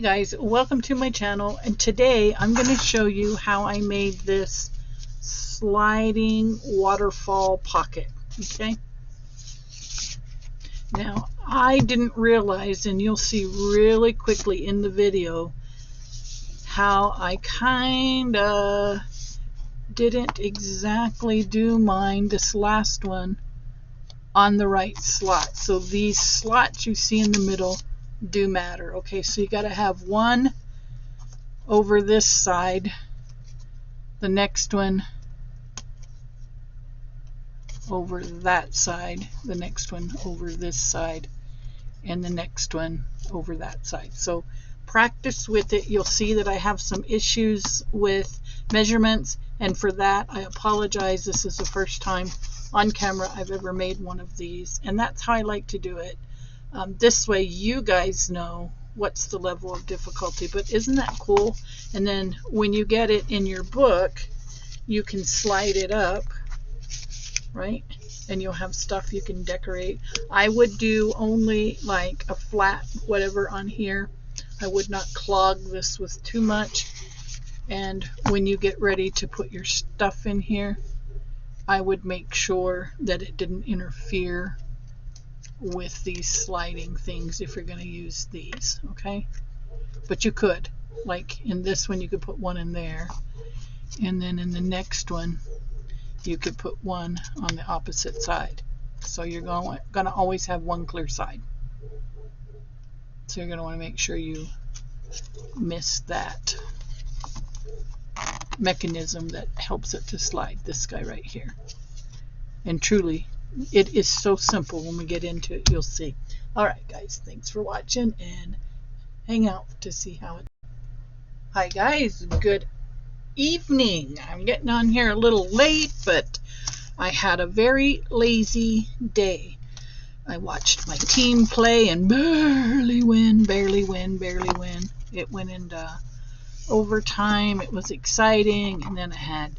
guys, welcome to my channel, and today I'm going to show you how I made this sliding waterfall pocket. Okay, now I didn't realize, and you'll see really quickly in the video, how I kinda didn't exactly do mine, this last one, on the right slot. So these slots you see in the middle do matter. Okay, so you got to have one over this side, the next one over that side, the next one over this side, and the next one over that side. So practice with it. You'll see that I have some issues with measurements, and for that I apologize. This is the first time on camera I've ever made one of these, and that's how I like to do it. This way you guys know what's the level of difficulty. But isn't that cool? And then when you get it in your book, you can slide it up, right? And you'll have stuff you can decorate. I would do only like a flat whatever on here. I would not clog this with too much. And when you get ready to put your stuff in here, I would make sure that it didn't interfere with these sliding things if you're going to use these. Okay, but you could, like in this one, you could put one in there, and then in the next one you could put one on the opposite side. So you're going to always have one clear side. So you're going to want to make sure you miss that mechanism that helps it to slide, this guy right here. And truly, it is so simple. When we get into it, you'll see. Alright guys, thanks for watching, and hang out to see how it. Hi guys, good evening. I'm getting on here a little late, but I had a very lazy day. I watched my team play and barely win. It went into overtime. It was exciting, and then I had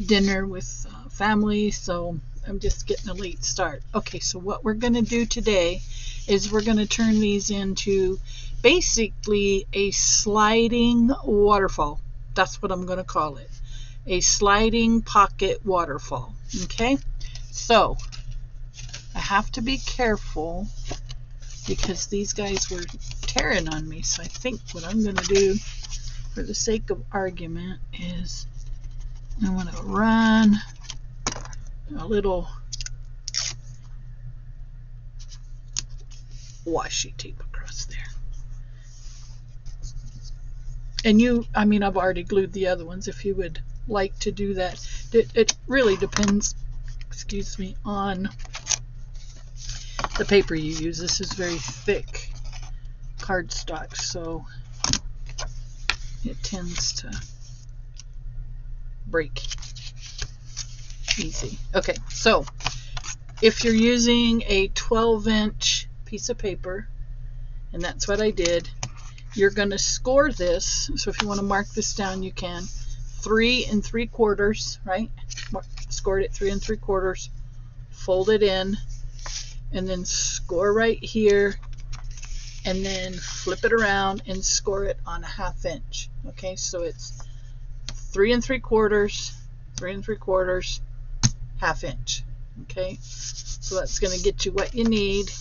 dinner with family, so I'm just getting a late start. Okay, so what we're going to do today is we're going to turn these into basically a sliding waterfall. That's what I'm going to call it. A sliding pocket waterfall. Okay, so I have to be careful because these guys were tearing on me. So I think what I'm going to do, for the sake of argument, is I'm going to run a little washi tape across there. And I've already glued the other ones if you would like to do that. It really depends, excuse me, on the paper you use. This is very thick cardstock, so it tends to break easy. Okay, so if you're using a 12-inch piece of paper, and that's what I did, you're going to score this. So if you want to mark this down, you can. 3 3/4, right? Scored it 3 3/4, fold it in, and then score right here, and then flip it around and score it on a 1/2 inch. Okay, so it's 3 3/4, 3 3/4, 1/2 inch. Okay, so that's going to get you what you need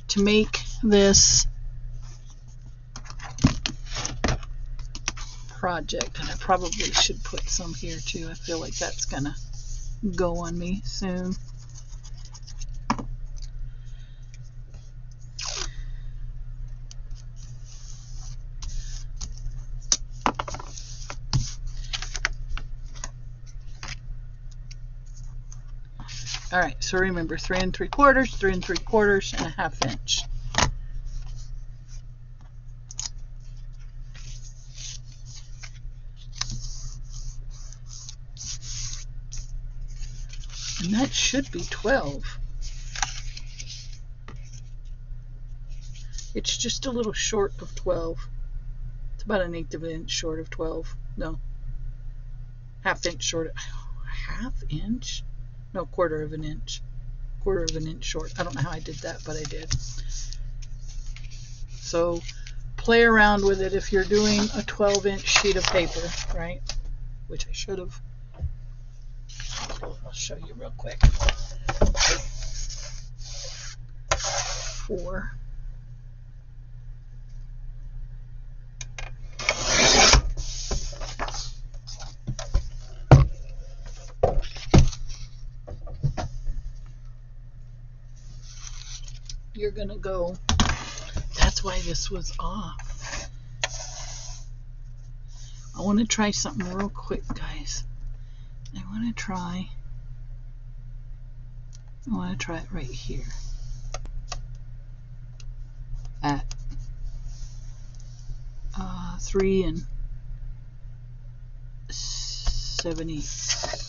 to make this project. And I probably should put some here too. I feel like that's going to go on me soon. All right, so remember 3 3/4, 3 3/4, and a 1/2 inch. And that should be 12. It's just a little short of 12. It's about 1/8 of an inch short of 12. No, 1/2 inch short of 1/2 inch? No, 1/4 of an inch. 1/4 of an inch short. I don't know how I did that, but I did. So play around with it if you're doing a 12-inch sheet of paper, right? Which I should have. I'll show you real quick. 4. You're gonna go, that's why this was off. I want to try something real quick, guys. I want to try it right here at 3 7/8.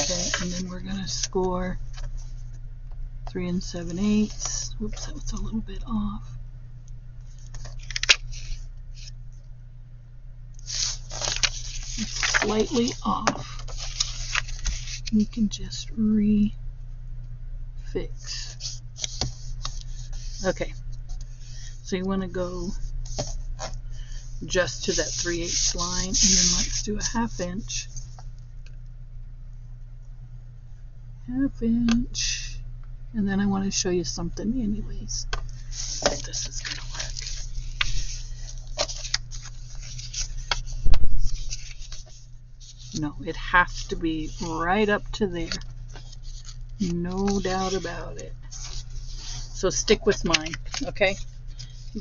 Okay, and then we're gonna score 3 7/8. Oops, that was a little bit off. It's slightly off. You can just refix. Okay, so you want to go just to that 3/8 line, and then let's do a 1/2 inch. 1/2 inch. And then I want to show you something anyways. If this is going to work. No, it has to be right up to there. No doubt about it. So stick with mine, okay?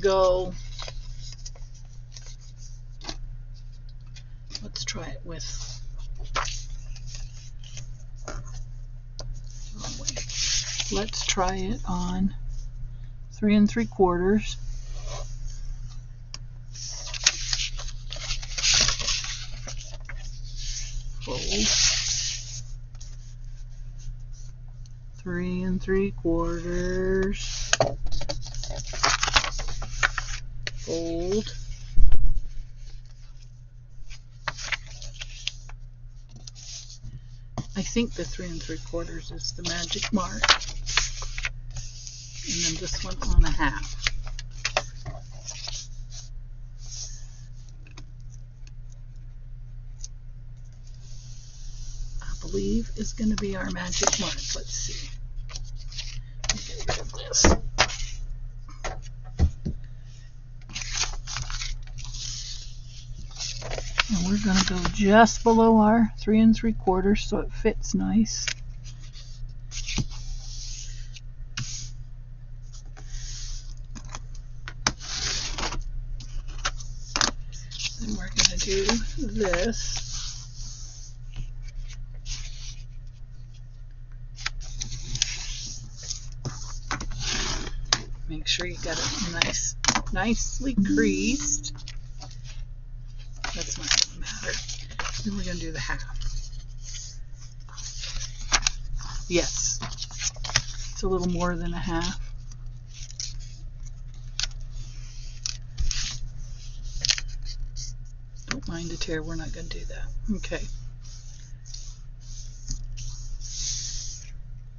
Go. Let's try it with. Let's try it on 3 3/4. Fold. 3 3/4. Fold. I think the 3 3/4 is the magic mark. And then this one on a 1/2. I believe is going to be our magic mark. Let's see. Get rid of this. And we're going to go just below our 3 3/4 so it fits nice. Then we're going to do this. Make sure you got it nicely creased. That's not going to matter. Then we're going to do the 1/2. Yes, it's a little more than a 1/2. Don't mind a tear, we're not going to do that. Okay.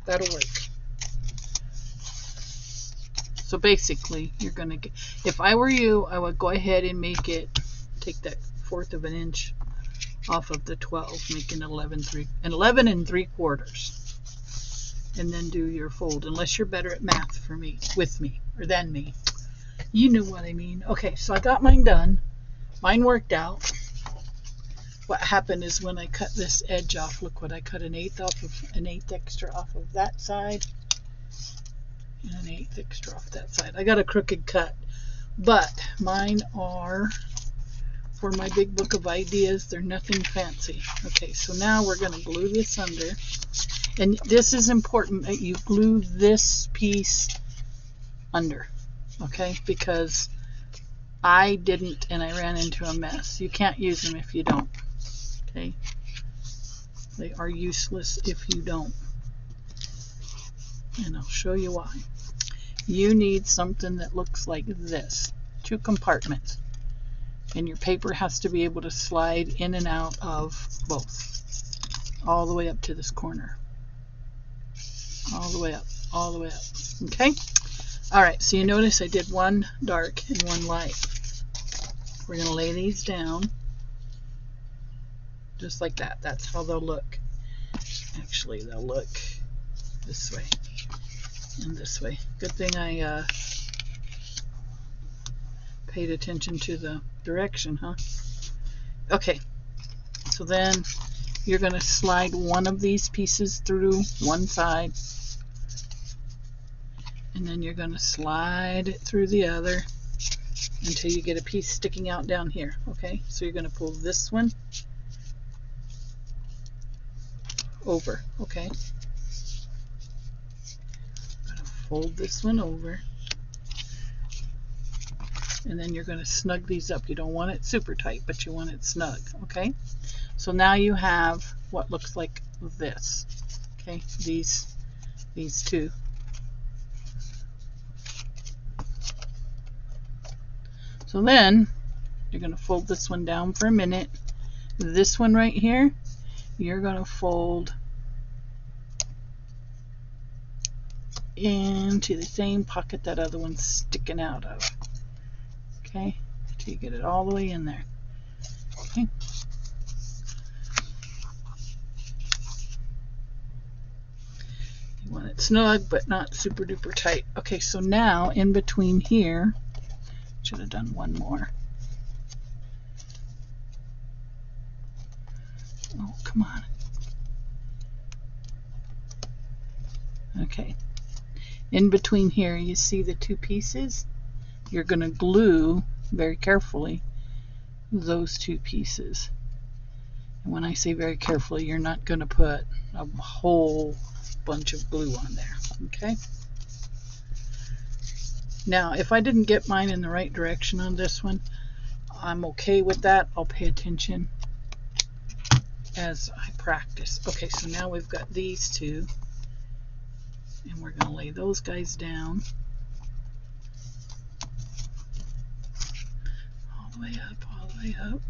That'll work. So basically, you're going to get, if I were you, I would go ahead and make it, take that 1/4 of an inch off of the 12, make an 11 3/4. And then do your fold, unless you're better at math with me, or than me. You know what I mean. Okay, so I got mine done. Mine worked out. What happened is when I cut this edge off, look what I cut, an 1/8 extra off of that side. And an 1/8 extra off that side. I got a crooked cut, but mine are for my big book of ideas. They're nothing fancy. Okay, so now we're going to glue this under, and this is important that you glue this piece under, okay, because I didn't and I ran into a mess. You can't use them if you don't, okay? They are useless if you don't. And I'll show you why. You need something that looks like this. 2 compartments. And your paper has to be able to slide in and out of both. All the way up to this corner. All the way up. all the way up. Okay? All right, so you notice I did one dark and one light. We're going to lay these down just like that. That's how they'll look. Actually, they'll look this way and this way. Good thing I paid attention to the direction, huh? Okay, so then you're going to slide one of these pieces through one side, and then you're going to slide it through the other until you get a piece sticking out down here. Okay, so you're going to pull this one over. Okay, I'm going to fold this one over, and then you're going to snug these up. You don't want it super tight, but you want it snug. Okay, so now you have what looks like this. Okay, these two. So then you're going to fold this one down for a minute. This one right here, you're going to fold into the same pocket that other one's sticking out of. Okay, until you get it all the way in there. Okay. You want it snug, but not super duper tight. Okay, so now in between here, should have done one more. Oh, come on. Okay. In between here, you see the two pieces? You're going to glue very carefully those two pieces. And when I say very carefully, you're not going to put a whole bunch of glue on there. Okay? Now, if I didn't get mine in the right direction on this one, I'm okay with that. I'll pay attention as I practice. Okay, so now we've got these two, and we're going to lay those guys down all the way up, all the way up.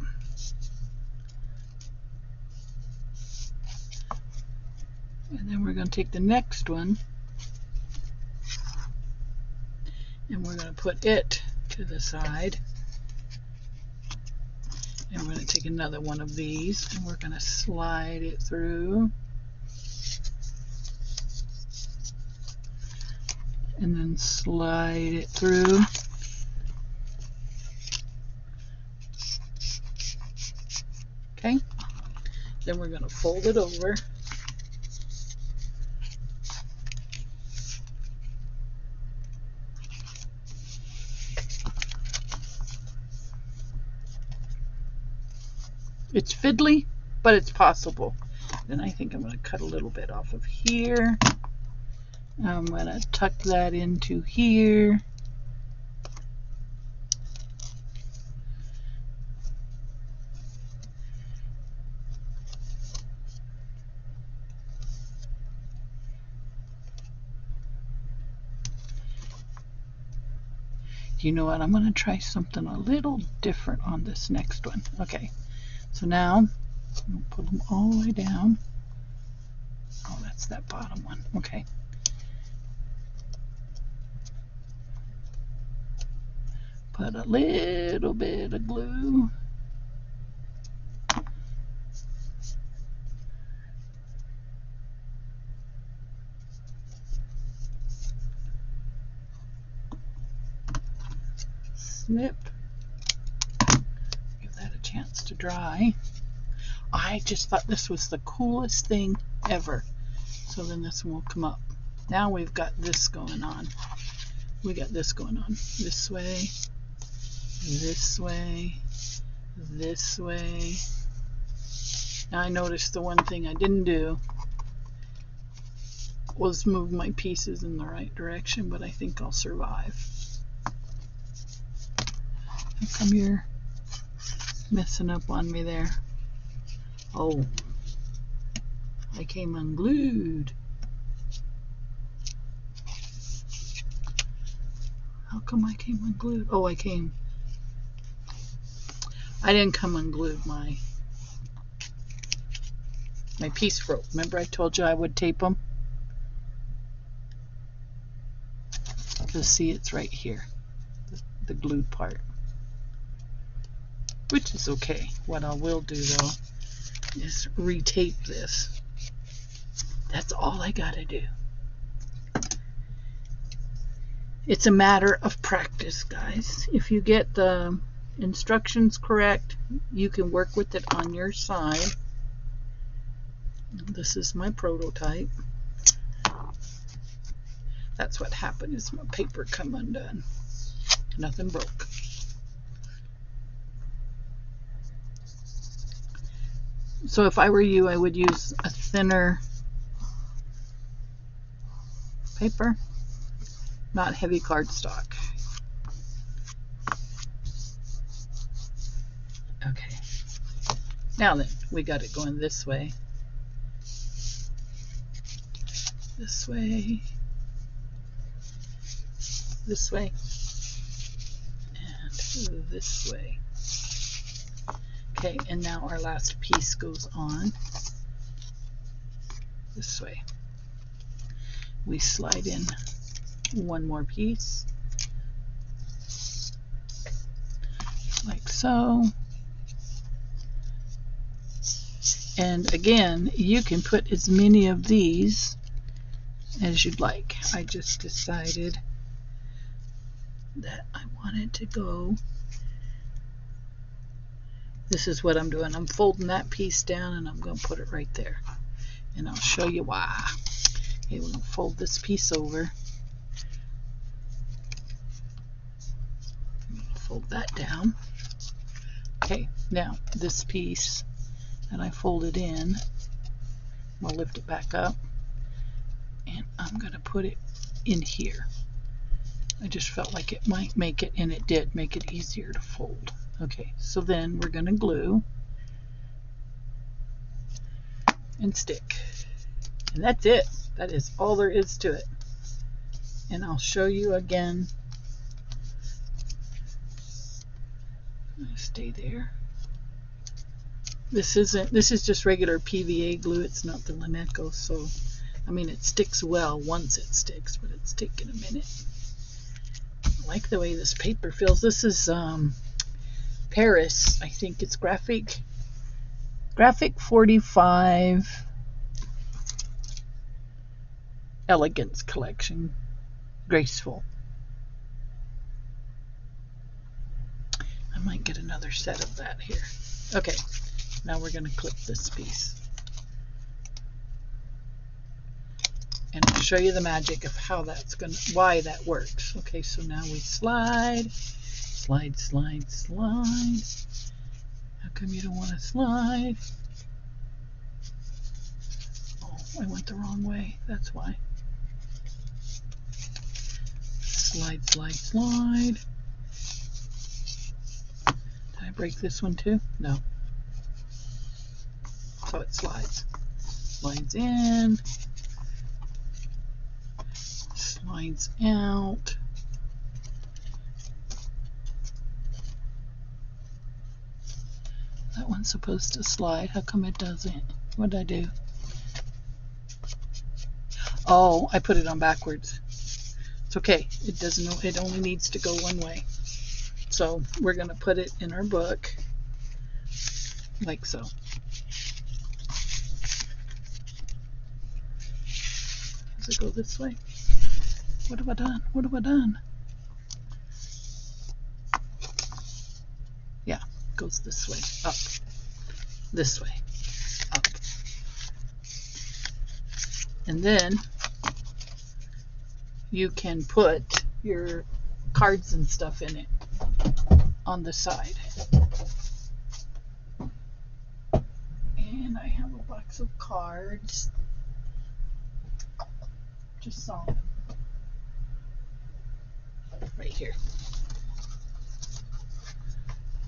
And then we're going to take the next one, and we're going to put it to the side. And we're going to take another one of these, and we're going to slide it through. And then slide it through. Okay. Then we're going to fold it over. It's fiddly, but it's possible. Then I think I'm going to cut a little bit off of here. I'm going to tuck that into here. You know what? I'm going to try something a little different on this next one. Okay. So now, I'll put them all the way down. Oh, that's that bottom one. Okay. Put a little bit of glue. Snip. Give that a chance to dry. I just thought this was the coolest thing ever. So then this one will come up. Now we've got this going on. We got this going on. This way, this way, this way. Now I noticed the one thing I didn't do was move my pieces in the right direction, but I think I'll survive. How come you're messing up on me there? Oh, I came unglued. How come I came unglued? Oh, I didn't come unglued. My piece broke. Remember I told you I would tape them? You'll see it's right here, the glued part, which is okay. What I will do though is retape this. That's all I gotta do. It's a matter of practice, guys. If you get the instructions correct, you can work with it on your side. This is my prototype. That's what happened, is my paper come undone. Nothing broke. So if I were you, I would use a thinner paper, not heavy cardstock. Okay. Now then, we got it going this way. This way. This way. And this way. Okay, and now our last piece goes on this way. We slide in one more piece, like so. And again, you can put as many of these as you'd like. I just decided that I wanted to go. This is what I'm doing. I'm folding that piece down and I'm going to put it right there. And I'll show you why. Okay, we're going to fold this piece over. Fold that down. Okay, now this piece that I folded in, I'll lift it back up and I'm going to put it in here. I just felt like it might make it, and it did make it easier to fold. Okay, so then we're going to glue and stick. And that's it. That is all there is to it. And I'll show you again. Stay there. This is just regular PVA glue. It's not the Lineco, so I mean it sticks well once it sticks, but it's taking a minute. I like the way this paper feels. This is Paris. I think it's Graphic 45 Elegance Collection. Graceful. I might get another set of that here. Okay, now we're going to clip this piece. And I'll show you the magic of how that's going to, why that works. Okay, so now we slide, slide, slide, slide. How come you don't want to slide? Oh, I went the wrong way. That's why. Slide, slide, slide. Did I break this one too? No. So it slides. Slides in. Slides out. That one's supposed to slide. How come it doesn't? What did I do? Oh, I put it on backwards. It's okay. It doesn't. It only needs to go one way. So we're going to put it in our book like so. Does it go this way? What have I done? What have I done? Yeah, it goes this way, up. This way, up. And then you can put your cards and stuff in it on the side. And I have a box of cards. Just saw them. Right here.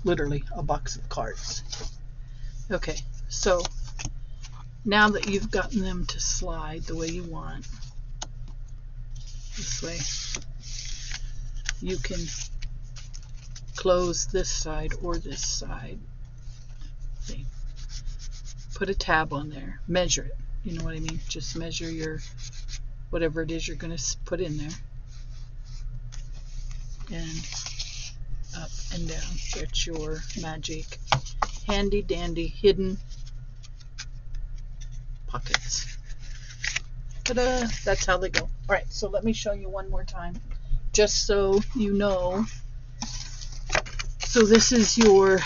Literally a box of cards. Okay, so now that you've gotten them to slide the way you want, this way, you can close this side or this side. See? Put a tab on there. Measure it. You know what I mean? Just measure your whatever it is you're going to put in there. and up and down. That's your magic handy dandy hidden pockets. Ta-da! That's how they go. All right, so let me show you one more time, just so you know. So this is your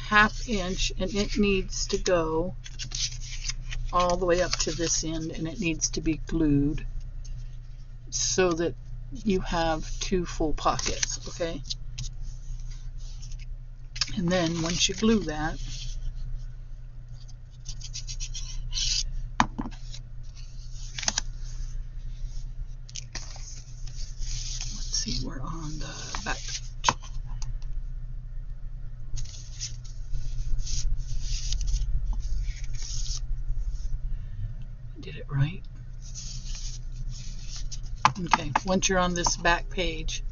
1/2 inch, and it needs to go all the way up to this end, and it needs to be glued so that you have 2 full pockets, okay? And then once you glue that, let's see, we're on the back page. Did it right? Okay, once you're on this back page,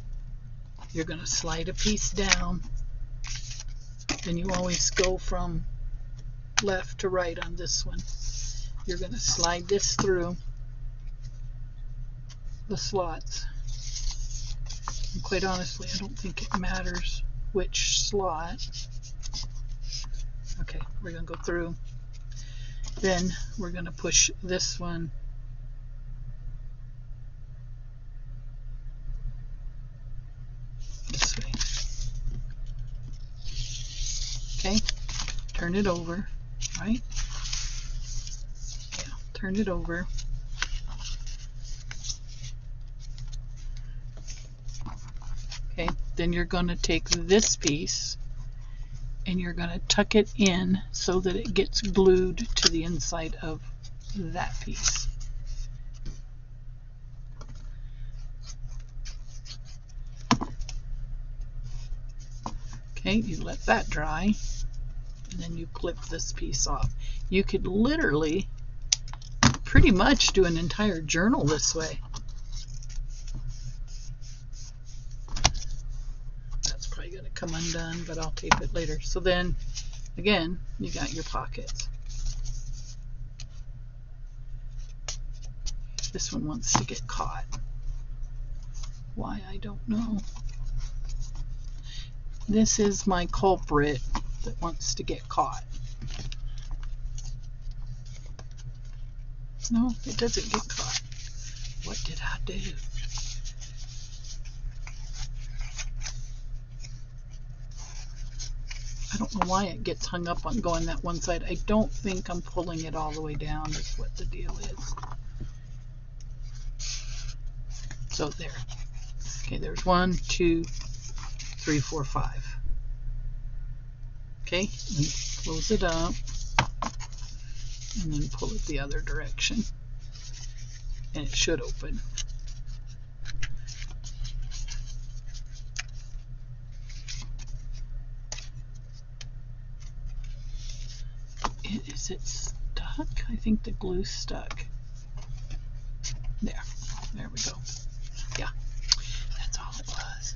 you're going to slide a piece down. Then you always go from left to right on this one. You're going to slide this through the slots. And quite honestly, I don't think it matters which slot. Okay, we're going to go through. Then we're going to push this one this way. Okay, turn it over, right? Yeah, turn it over. Okay, then you're going to take this piece and you're going to tuck it in so that it gets glued to the inside of that piece. Okay, you let that dry, and then you clip this piece off. You could literally pretty much do an entire journal this way. That's probably going to come undone, but I'll tape it later. So then, again, you got your pockets. This one wants to get caught. Why, I don't know. This is my culprit that wants to get caught. No, it doesn't get caught. What did I do? I don't know why it gets hung up on going that one side. I don't think I'm pulling it all the way down is what the deal is. So there. Okay, there's 1, 2, 3, 4, 5. Okay, and close it up and then pull it the other direction and it should open. Is it stuck? I think the glue's stuck. There we go. Yeah, that's all it was.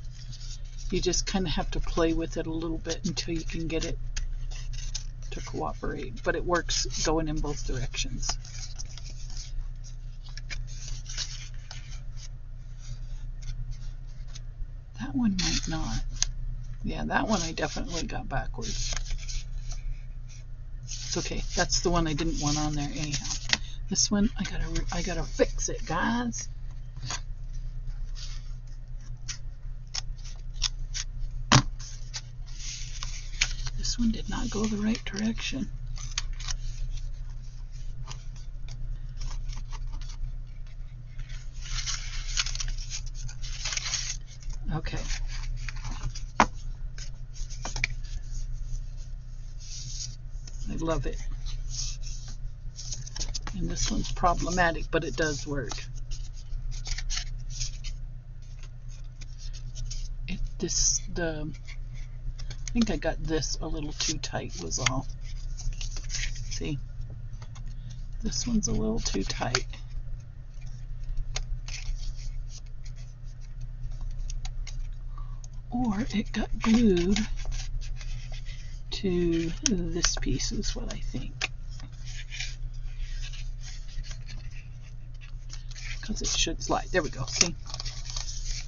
You just kind of have to play with it a little bit until you can get it to cooperate, but it works going in both directions. That one might not. Yeah, that one I definitely got backwards. It's okay. That's the one I didn't want on there anyhow. This one I gotta fix it, guys. This one did not go the right direction. Okay. I love it. And this one's problematic, but it does work. I think I got this a little too tight was all. See? This one's a little too tight. Or it got glued to this piece is what I think. Because it should slide. There we go. See?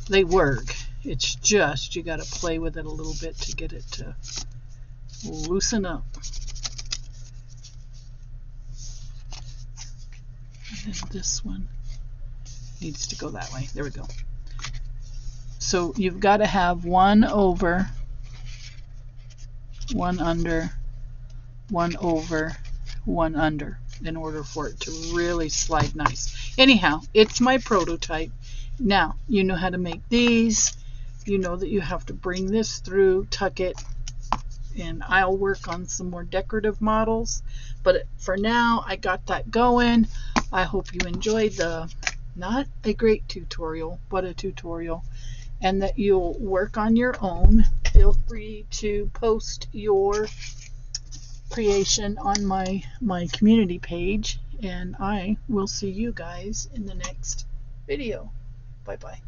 They work. It's just you got to play with it a little bit to get it to loosen up. And this one needs to go that way. There we go. So you've got to have one over, one under, one over, one under in order for it to really slide nice. Anyhow, it's my prototype. Now, you know how to make these. You know that you have to bring this through, tuck it, and I'll work on some more decorative models. But for now, I got that going. I hope you enjoyed the, not a great tutorial, but a tutorial, and that you'll work on your own. Feel free to post your creation on my community page, and I will see you guys in the next video. Bye bye.